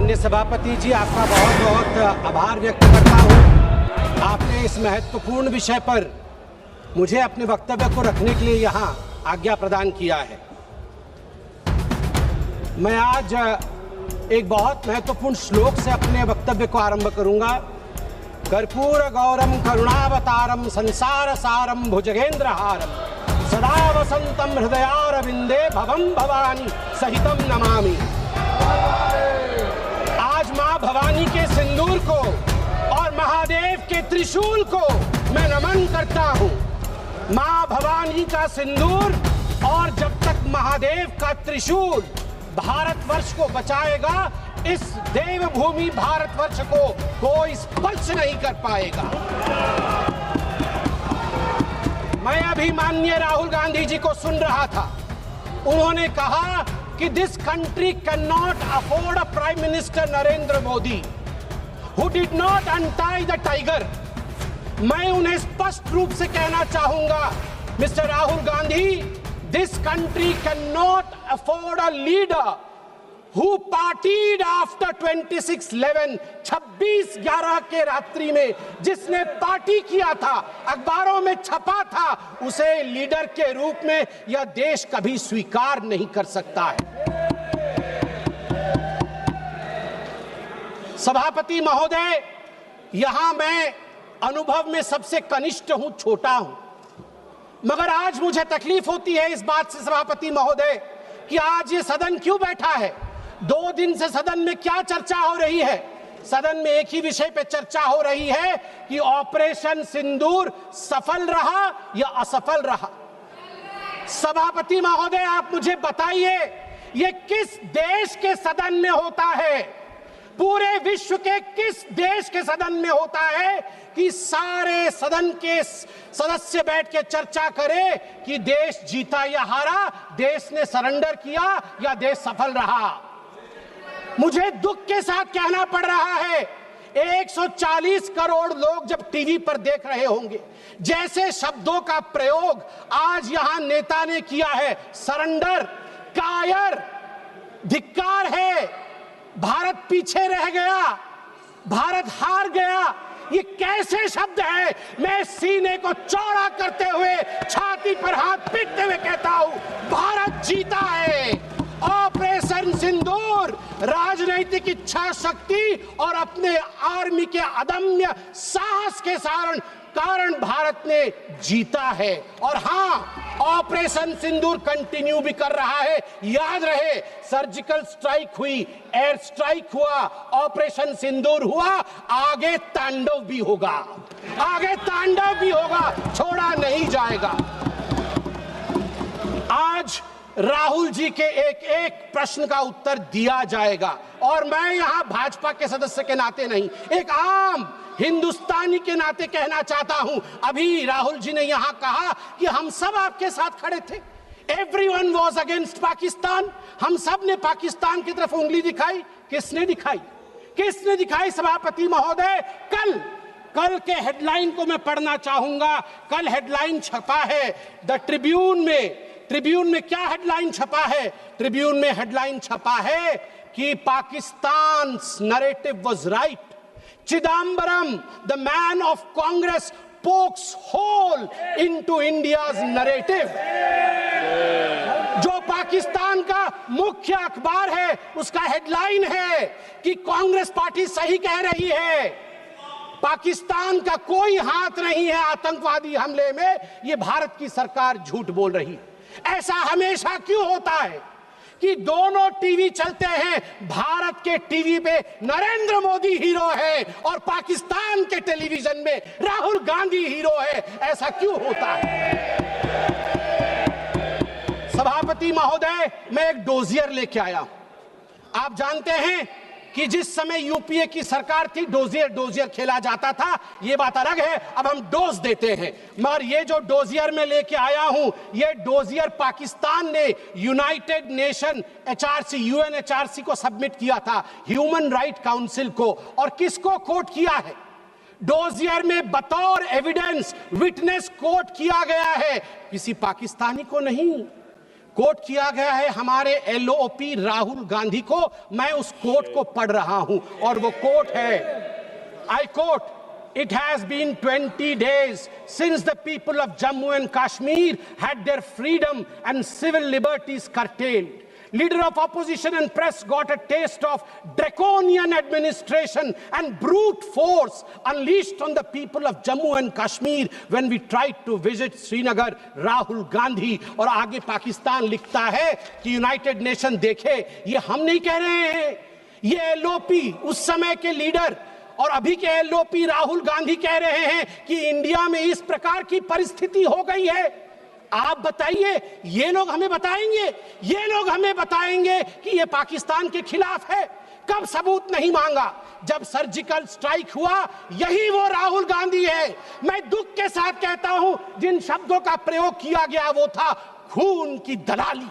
माननीय सभापति जी, आपका बहुत बहुत आभार व्यक्त करता हूं। आपने इस महत्वपूर्ण विषय पर मुझे अपने वक्तव्य को रखने के लिए यहां आज्ञा प्रदान किया है। मैं आज एक बहुत महत्वपूर्ण श्लोक से अपने वक्तव्य को आरंभ करूंगा। कर्पूर गौरम करुणावतारम संसार सारम भुजगेंद्रहारम सदा वसंतम हृदयारविंदे भवम भवानी सहितम नमामि। आज मां भवानी के सिंदूर को और महादेव के त्रिशूल को मैं नमन करता हूं। मां भवानी का सिंदूर और जब तक महादेव का त्रिशूल भारतवर्ष को बचाएगा, इस देवभूमि भारतवर्ष को कोई स्पर्श नहीं कर पाएगा। मैं अभी माननीय राहुल गांधी जी को सुन रहा था। उन्होंने कहा कि this country can not afford a prime minister Narendra Modi who did not untie the tiger. मैं उन्हें स्पष्ट रूप से कहना चाहूंगा, mister Rahul Gandhi, this country can not afford a leader who partied after 26/11 26/11 के रात्रि में जिसने पार्टी किया था, अखबारों में छपा था, उसे लीडर के रूप में यह देश कभी स्वीकार नहीं कर सकता है। सभापति महोदय, यहां मैं अनुभव में सबसे कनिष्ठ हूं, छोटा हूं, मगर आज मुझे तकलीफ होती है इस बात से सभापति महोदय कि आज ये सदन क्यों बैठा है। 2 दिन से सदन में क्या चर्चा हो रही है? सदन में एक ही विषय पे चर्चा हो रही है कि ऑपरेशन सिंदूर सफल रहा या असफल रहा। सभापति महोदय, आप मुझे बताइए, ये किस देश के सदन में होता है? पूरे विश्व के किस देश के सदन में होता है कि सारे सदन के सदस्य बैठ के चर्चा करें कि देश जीता या हारा, देश ने सरेंडर किया या देश सफल रहा? मुझे दुख के साथ कहना पड़ रहा है, 140 करोड़ लोग जब टीवी पर देख रहे होंगे, जैसे शब्दों का प्रयोग आज यहां नेता ने किया है, सरेंडर, कायर, धिक्कार है, भारत पीछे रह गया, भारत हार गया, ये कैसे शब्द है? मैं सीने को चौड़ा करते हुए, छाती पर हाथ पीटते हुए कहता हूं, भारत जीता है। ऑपरेशन सिंदूर राजनीतिक इच्छा शक्ति और अपने आर्मी के अदम्य साहस के कारण भारत ने जीता है। और हां, ऑपरेशन सिंदूर कंटिन्यू भी कर रहा है। याद रहे, सर्जिकल स्ट्राइक हुई, एयर स्ट्राइक हुआ, ऑपरेशन सिंदूर हुआ, आगे तांडव भी होगा, आगे तांडव भी होगा, छोड़ा नहीं जाएगा। आज राहुल जी के एक एक प्रश्न का उत्तर दिया जाएगा और मैं यहां भाजपा के सदस्य के नाते नहीं, एक आम हिंदुस्तानी के नाते कहना चाहता हूं। अभी राहुल जी ने यहां कहा कि हम सब आपके साथ खड़े थे, एवरीवन वाज अगेंस्ट पाकिस्तान, हम सब ने पाकिस्तान की तरफ उंगली दिखाई। किसने दिखाई? किसने दिखाई सभापति महोदय? कल के हेडलाइन को मैं पढ़ना चाहूंगा। कल हेडलाइन छपा है द ट्रिब्यून में। ट्रिब्यून में क्या हेडलाइन छपा है? ट्रिब्यून में हेडलाइन छपा है कि Pakistan narrative was right, Chidambaram the man of Congress pokes hole into India's narrative. जो पाकिस्तान का मुख्य अखबार है, उसका हेडलाइन है कि कांग्रेस पार्टी सही कह रही है, पाकिस्तान का कोई हाथ नहीं है आतंकवादी हमले में, ये भारत की सरकार झूठ बोल रही है। ऐसा हमेशा क्यों होता है कि दोनों टीवी चलते हैं, भारत के टीवी पे नरेंद्र मोदी हीरो है और पाकिस्तान के टेलीविजन में राहुल गांधी हीरो है? ऐसा क्यों होता है? सभापति महोदय, मैं एक डोजियर लेके आया हूं। आप जानते हैं कि जिस समय यूपीए की सरकार थी, डोजियर खेला जाता था, ये बात अलग है, अब हम डोज देते हैं। मगर ये जो डोजियर में लेके आया हूं, ये डोजियर पाकिस्तान ने यूनाइटेड नेशन एचआरसी, यूएनएचआरसी को सबमिट किया था, ह्यूमन राइट काउंसिल को। और किसको कोट किया है? डोजियर में बतौर एविडेंस, विटनेस कोट किया गया है, किसी पाकिस्तानी को नहीं, कोट किया गया है हमारे एलओपी राहुल गांधी को। मैं उस कोट को पढ़ रहा हूं और वो कोट है, I quote, It has been 20 days since the people of Jammu and Kashmir had their freedom and civil liberties curtailed. Leader of opposition and press got a taste of draconian administration and brute force unleashed on the people of Jammu and Kashmir when we tried to visit Srinagar. Rahul Gandhi। और आगे पाकिस्तान लिखता है कि United nation देखे, ये हम नहीं कह रहे हैं, ये एलओपी उस समय के लीडर और अभी के एलओपी राहुल गांधी कह रहे हैं कि इंडिया में इस प्रकार की परिस्थिति हो गई है। आप बताइए, ये लोग हमें बताएंगे, ये लोग हमें बताएंगे कि ये पाकिस्तान के खिलाफ है। कब सबूत नहीं मांगा? जब सर्जिकल स्ट्राइक हुआ, यही वो राहुल गांधी है। मैं दुख के साथ कहता हूं, जिन शब्दों का प्रयोग किया गया वो था खून की दलाली।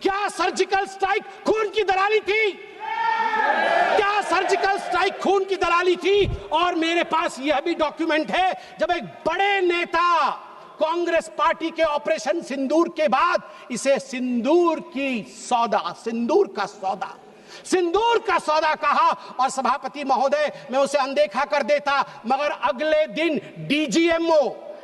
क्या सर्जिकल स्ट्राइक खून की दलाली थी? क्या सर्जिकल स्ट्राइक खून की दलाली थी? और मेरे पास यह भी डॉक्यूमेंट है, जब एक बड़े नेता कांग्रेस पार्टी के ऑपरेशन सिंदूर के बाद इसे सिंदूर का सौदा कहा और सभापति महोदय मैं उसे अनदेखा कर देता, मगर अगले दिन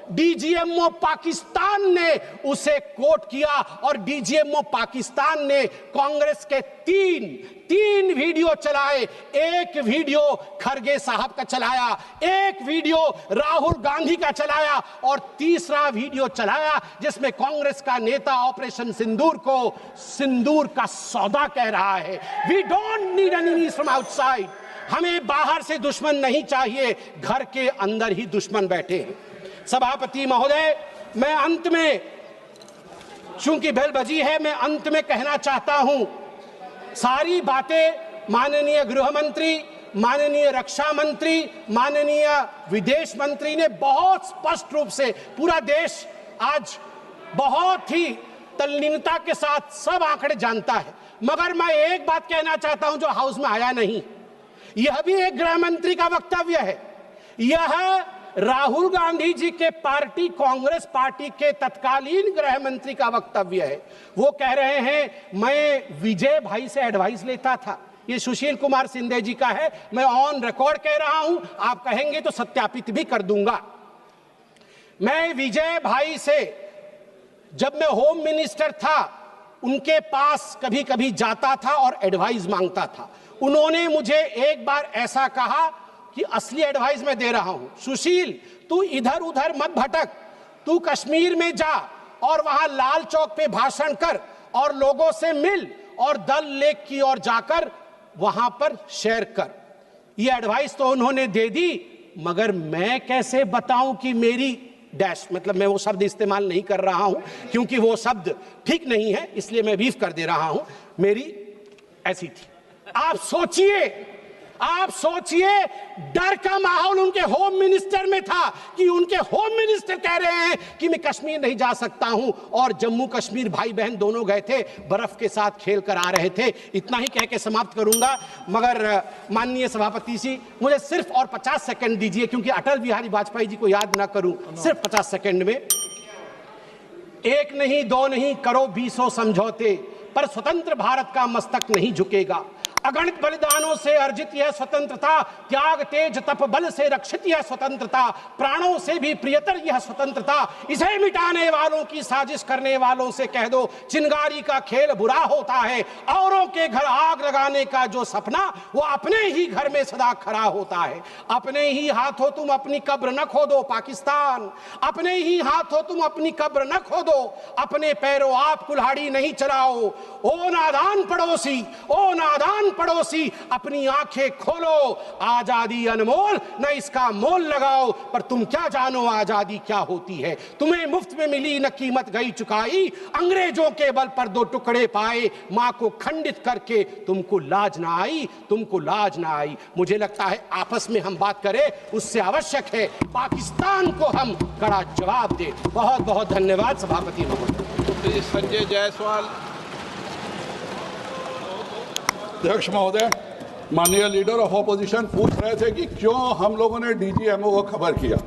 डीजीएमओ पाकिस्तान ने उसे कोट किया और डीजीएमओ पाकिस्तान ने कांग्रेस के तीन वीडियो चलाए। एक वीडियो खरगे साहब का चलाया, एक वीडियो राहुल गांधी का चलाया और तीसरा वीडियो चलाया जिसमें कांग्रेस का नेता ऑपरेशन सिंदूर को सिंदूर का सौदा कह रहा है। We don't need enemies from outside. हमें बाहर से दुश्मन नहीं चाहिए, घर के अंदर ही दुश्मन बैठे हैं। सभापति महोदय, मैं अंत में, चूंकि बेल बजी है, मैं अंत में कहना चाहता हूं, सारी बातें माननीय गृह मंत्री, माननीय रक्षा मंत्री, माननीय विदेश मंत्री ने बहुत स्पष्ट रूप से, पूरा देश आज बहुत ही तल्लीनता के साथ सब आंकड़े जानता है, मगर मैं एक बात कहना चाहता हूं जो हाउस में आया नहीं। यह भी एक गृह मंत्री का वक्तव्य है। यह राहुल गांधी जी के पार्टी कांग्रेस पार्टी के तत्कालीन गृह मंत्री का वक्तव्य है। वो कह रहे हैं मैं विजय भाई से एडवाइस लेता था। ये सुशील कुमार सिंधे जी का है, मैं ऑन रिकॉर्ड कह रहा हूं, आप कहेंगे तो सत्यापित भी कर दूंगा। मैं विजय भाई से, जब मैं होम मिनिस्टर था, उनके पास कभी कभी जाता था और एडवाइस मांगता था। उन्होंने मुझे एक बार ऐसा कहा कि असली एडवाइस मैं दे रहा हूं, सुशील तू इधर उधर मत भटक, तू कश्मीर में जा और वहां लाल चौक पे भाषण कर और लोगों से मिल और दल लेक की ओर जाकर वहां पर शेयर कर। ये एडवाइस तो उन्होंने दे दी, मगर मैं कैसे बताऊं कि मेरी डैश, मतलब मैं वो शब्द इस्तेमाल नहीं कर रहा हूं क्योंकि वो शब्द ठीक नहीं है, इसलिए मैं बीफ कर दे रहा हूं, मेरी ऐसी थी। आप सोचिए डर का माहौल उनके होम मिनिस्टर में था कि उनके होम मिनिस्टर कह रहे हैं कि मैं कश्मीर नहीं जा सकता हूं, और जम्मू कश्मीर भाई बहन दोनों गए थे, बर्फ के साथ खेल कर आ रहे थे। इतना ही कह के समाप्त करूंगा, मगर माननीय सभापति जी मुझे सिर्फ और 50 सेकंड दीजिए, क्योंकि अटल बिहारी वाजपेयी जी को याद ना करूं, सिर्फ 50 सेकंड में। एक नहीं दो नहीं करो 20 समझौते, पर स्वतंत्र भारत का मस्तक नहीं झुकेगा। अगणित बलिदानों से अर्जित यह स्वतंत्रता, त्याग तेज तप बल से रक्षित यह स्वतंत्रता, प्राणों से भी प्रियतर यह स्वतंत्रता, इसे मिटाने वालों की साजिश करने वालों से कह दो चिंगारी का खेल बुरा होता है। औरों के घर आग लगाने का जो सपना वो अपने ही घर में सदा खड़ा होता है। अपने ही हाथों तुम अपनी कब्र न खोदो पाकिस्तान, अपने ही हाथों तुम अपनी कब्र न खोदो, अपने पैरों आप कुल्हाड़ी नहीं चलाओ। ओ नादान पड़ोसी, ओ नादान पड़ोसी, अपनी आंखें खोलो, आजादी अनमोल, न इसका मोल लगाओ। पर तुम क्या जानो आजादी क्या होती है, तुम्हें मुफ्त में मिली न कीमत गई चुकाई, अंग्रेजों के बल पर 2 टुकड़े पाए, मां को खंडित करके तुमको लाज ना आई, तुमको लाज ना आई। मुझे लगता है आपस में हम बात करें, उससे आवश्यक है पाकिस्तान को हम कड़ा जवाब दे। बहुत बहुत धन्यवाद सभापति महोदय। संजय जायसवाल। अध्यक्ष महोदय, माननीय लीडर ऑफ ऑपोजिशन पूछ रहे थे कि क्यों हम लोगों ने डीजीएमओ को खबर किया।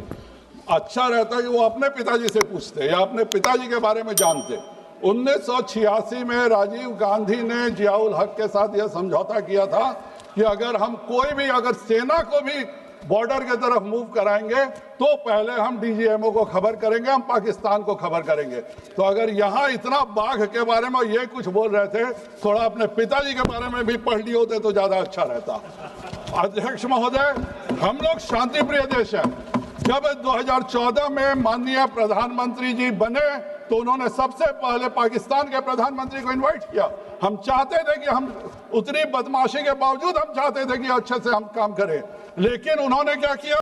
अच्छा रहता कि वो अपने पिताजी से पूछते या अपने पिताजी के बारे में जानते। 1986 में राजीव गांधी ने जियाउल हक के साथ यह समझौता किया था कि अगर हम कोई भी अगर सेना को भी बॉर्डर की तरफ मूव कराएंगे तो पहले हम डीजीएमओ को खबर करेंगे, हम पाकिस्तान को खबर करेंगे। तो अगर यहाँ इतना बाघ के बारे में ये कुछ बोल रहे थे, थोड़ा अपने पिताजी के बारे में भी पढ़ लिए होते तो ज्यादा अच्छा रहता। अध्यक्ष महोदय, हम लोग शांति प्रिय देश है। जब 2014 में माननीय प्रधानमंत्री जी बने तो उन्होंने सबसे पहले पाकिस्तान के प्रधानमंत्री को इनवाइट किया। हम चाहते थे कि हम उतनी बदमाशी के बावजूद हम चाहते थे कि अच्छे से हम काम करें, लेकिन उन्होंने क्या किया?